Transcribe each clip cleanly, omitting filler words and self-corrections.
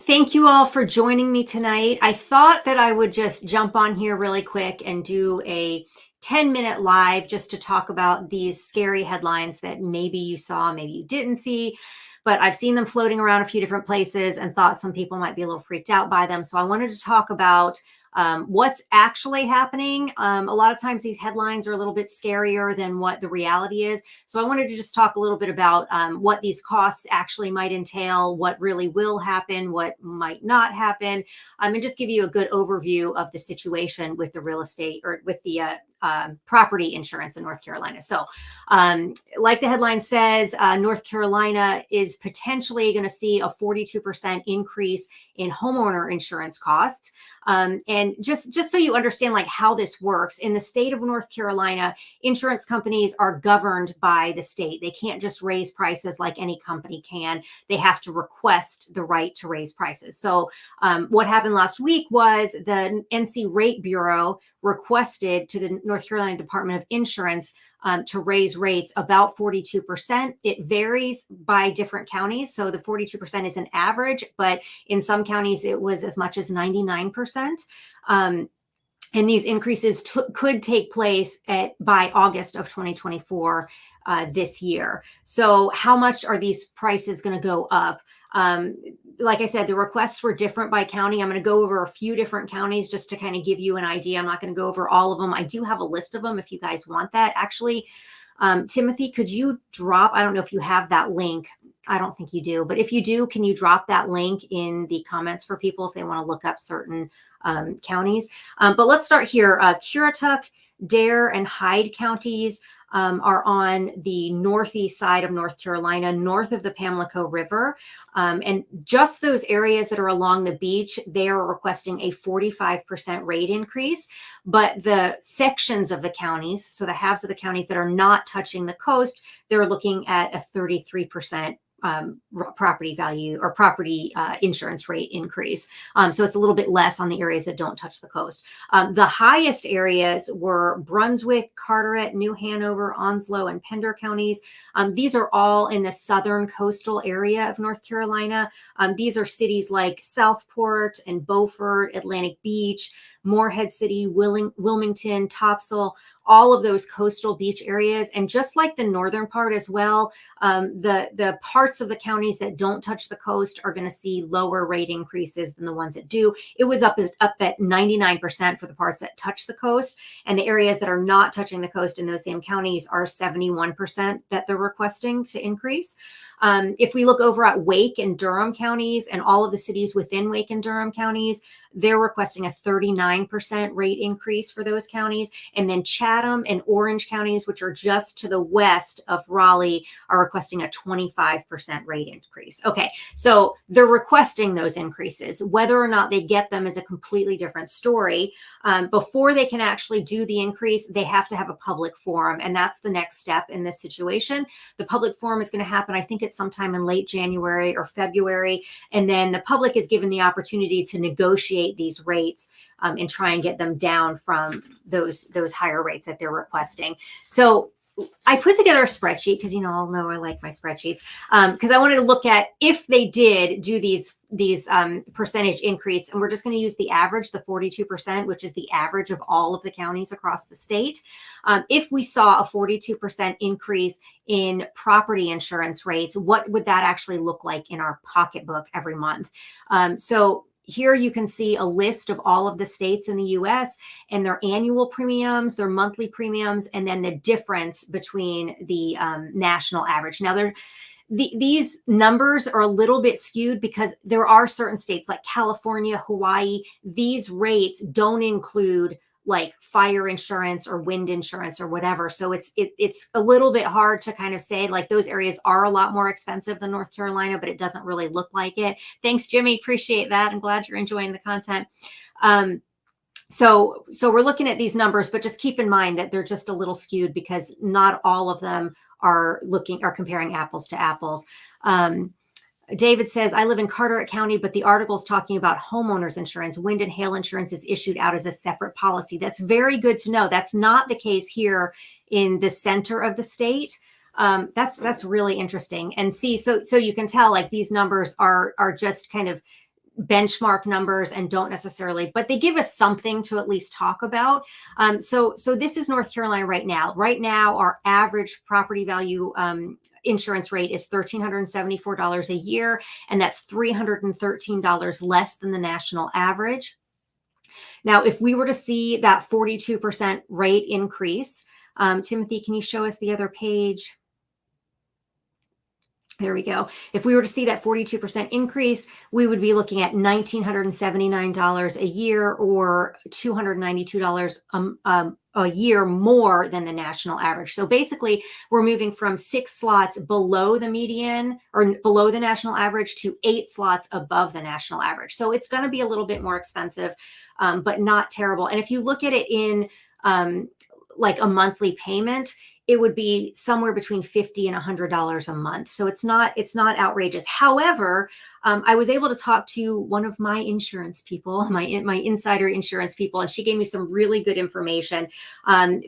Thank you all for joining me tonight. I thought that I would just jump on here really quick and do a 10-minute live just to talk about these scary headlines that maybe you saw, maybe you didn't see, but I've seen them floating around a few different places and thought some people might be a little freaked out by them. So I wanted to talk about what's actually happening. A lot of times these headlines are a little bit scarier than what the reality is. So I wanted to just talk a little bit about what these costs actually might entail, what really will happen, what might not happen, and just give you a good overview of the situation with the real estate or with the property insurance in North Carolina. So, like the headline says, North Carolina is potentially going to see a 42% increase in homeowner insurance costs. And just so you understand like how this works, in the state of North Carolina, insurance companies are governed by the state. They can't just raise prices like any company can. They have to request the right to raise prices. So what happened last week was the NC Rate Bureau requested to the North Carolina Department of Insurance to raise rates about 42%. It varies by different counties. So the 42% is an average, but in some counties it was as much as 99%. And these increases could take place by August of 2024 this year. So how much are these prices going to go up? Like I said, the requests were different by county. I'm going to go over a few different counties just to kind of give you an idea. I'm not going to go over all of them. I do have a list of them if you guys want that. Actually, Timothy, could you drop, I don't know if you have that link. I don't think you do, but if you do, can you drop that link in the comments for people if they want to look up certain counties? But let's start here. Currituck, Dare, and Hyde counties are on the northeast side of North Carolina, north of the Pamlico River. And just those areas that are along the beach, they are requesting a 45% rate increase. But the sections of the counties, so the halves of the counties that are not touching the coast, they're looking at a 33% property value or property insurance rate increase. So it's a little bit less on the areas that don't touch the coast. The highest areas were Brunswick, Carteret, New Hanover, Onslow, and Pender counties. These are all in the southern coastal area of North Carolina. These are cities like Southport and Beaufort, Atlantic Beach, Morehead City, Wilmington, Topsail, all of those coastal beach areas. And just like the northern part as well, the parts of the counties that don't touch the coast are going to see lower rate increases than the ones that do. It was up at 99% for the parts that touch the coast. And the areas that are not touching the coast in those same counties are 71% that they're requesting to increase. If we look over at Wake and Durham counties and all of the cities within Wake and Durham counties, they're requesting a 39% rate increase for those counties. And then Chatham and Orange counties, which are just to the west of Raleigh, are requesting a 25% rate increase. Okay, so they're requesting those increases. Whether or not they get them is a completely different story. Before they can actually do the increase, they have to have a public forum. And that's the next step in this situation. The public forum is going to happen, I think it's sometime in late January or February. And then the public is given the opportunity to negotiate these rates and try and get them down from those higher rates that they're requesting. So I put together a spreadsheet because, I'll know I like my spreadsheets, because I wanted to look at if they did do these percentage increase, and we're just going to use the average, the 42%, which is the average of all of the counties across the state. If we saw a 42% increase in property insurance rates, what would that actually look like in our pocketbook every month? So here you can see a list of all of the states in the US and their annual premiums, their monthly premiums, and then the difference between the national average. Now, these numbers are a little bit skewed because there are certain states like California, Hawaii, these rates don't include like fire insurance or wind insurance or whatever. So it's a little bit hard to kind of say like those areas are a lot more expensive than North Carolina, but it doesn't really look like it. Thanks, Jimmy. Appreciate that. I'm glad you're enjoying the content. So we're looking at these numbers, but just keep in mind that they're just a little skewed because not all of them are comparing apples to apples. David says, I live in Carteret County, but the article is talking about homeowners insurance. Wind and hail insurance is issued out as a separate policy. That's very good to know. That's not the case here in the center of the state. That's really interesting. And see, so you can tell like these numbers are just kind of benchmark numbers and don't necessarily, but they give us something to at least talk about. So this is North Carolina right now. Right now, our average property value insurance rate is $1,374 a year, and that's $313 less than the national average. Now, if we were to see that 42% rate increase, Timothy, can you show us the other page? There we go. If we were to see that 42% increase, we would be looking at $1,979 a year, or $292 a year more than the national average. So basically, we're moving from 6 slots below the median or below the national average to 8 slots above the national average. So it's going to be a little bit more expensive, but not terrible. And if you look at it in like a monthly payment, it would be somewhere between $50 and $100 a month. So it's not outrageous. However, I was able to talk to one of my insurance people, my insider insurance people, and she gave me some really good information.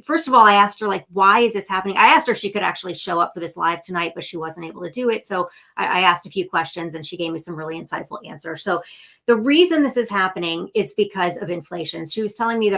First of all, I asked her, like, why is this happening? I asked her if she could actually show up for this live tonight, but she wasn't able to do it. So I asked a few questions and she gave me some really insightful answers. So the reason this is happening is because of inflation. She was telling me that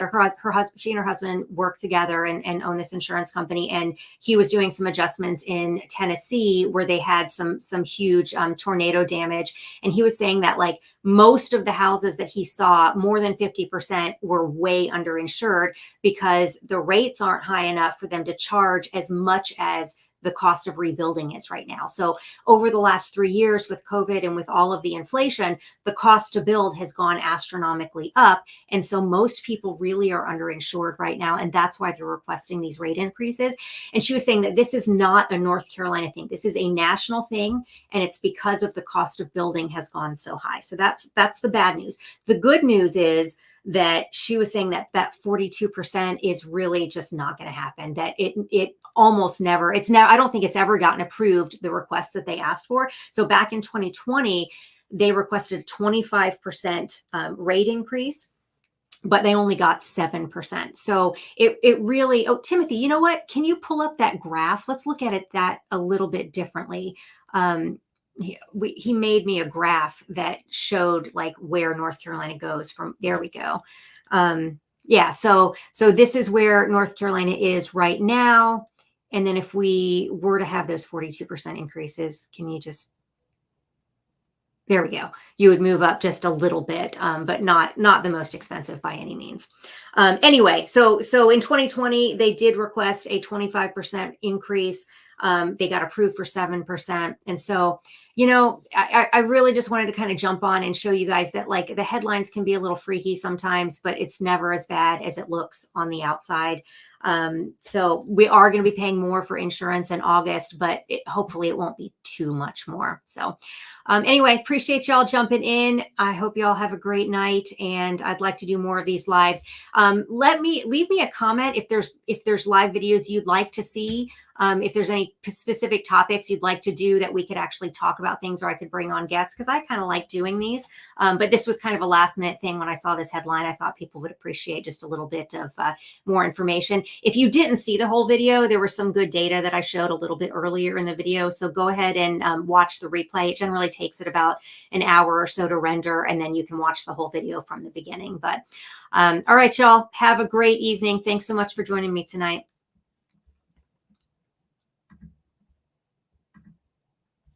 she and her husband work together and own this insurance company. And he was doing some adjustments in Tennessee where they had some huge tornado damage. And he was saying that, like, most of the houses that he saw, more than 50%, were way underinsured because the rates aren't high enough for them to charge as much as the cost of rebuilding is right now. So over the last 3 years with COVID and with all of the inflation, the cost to build has gone astronomically up. And so most people really are underinsured right now. And that's why they're requesting these rate increases. And she was saying that this is not a North Carolina thing. This is a national thing. And it's because of the cost of building has gone so high. So that's the bad news. The good news is that she was saying that 42% is really just not going to happen, that it almost never, I don't think it's ever gotten approved, the requests that they asked for. So back in 2020, they requested a 25% rate increase, but they only got 7%. So it really, oh, Timothy, you know what? Can you pull up that graph? Let's look at it that a little bit differently. He made me a graph that showed like where North Carolina goes from. There we go. Yeah. So this is where North Carolina is right now. And then if we were to have those 42% increases, can you just, there we go. You would move up just a little bit, but not the most expensive by any means. Anyway, so in 2020, they did request a 25% increase. They got approved for 7%. And so, you know, I really just wanted to kind of jump on and show you guys that, like, the headlines can be a little freaky sometimes, but it's never as bad as it looks on the outside. So we are going to be paying more for insurance in August, but hopefully it won't be too much more. So anyway, appreciate y'all jumping in. I hope y'all have a great night, and I'd like to do more of these lives. Leave me a comment if there's live videos you'd like to see. If there's any specific topics you'd like to do that we could actually talk about things, or I could bring on guests, because I kind of like doing these. But this was kind of a last minute thing. When I saw this headline, I thought people would appreciate just a little bit of more information. If you didn't see the whole video, there was some good data that I showed a little bit earlier in the video. So go ahead and watch the replay. It generally takes it about an hour or so to render, and then you can watch the whole video from the beginning. But all right, y'all, have a great evening. Thanks so much for joining me tonight.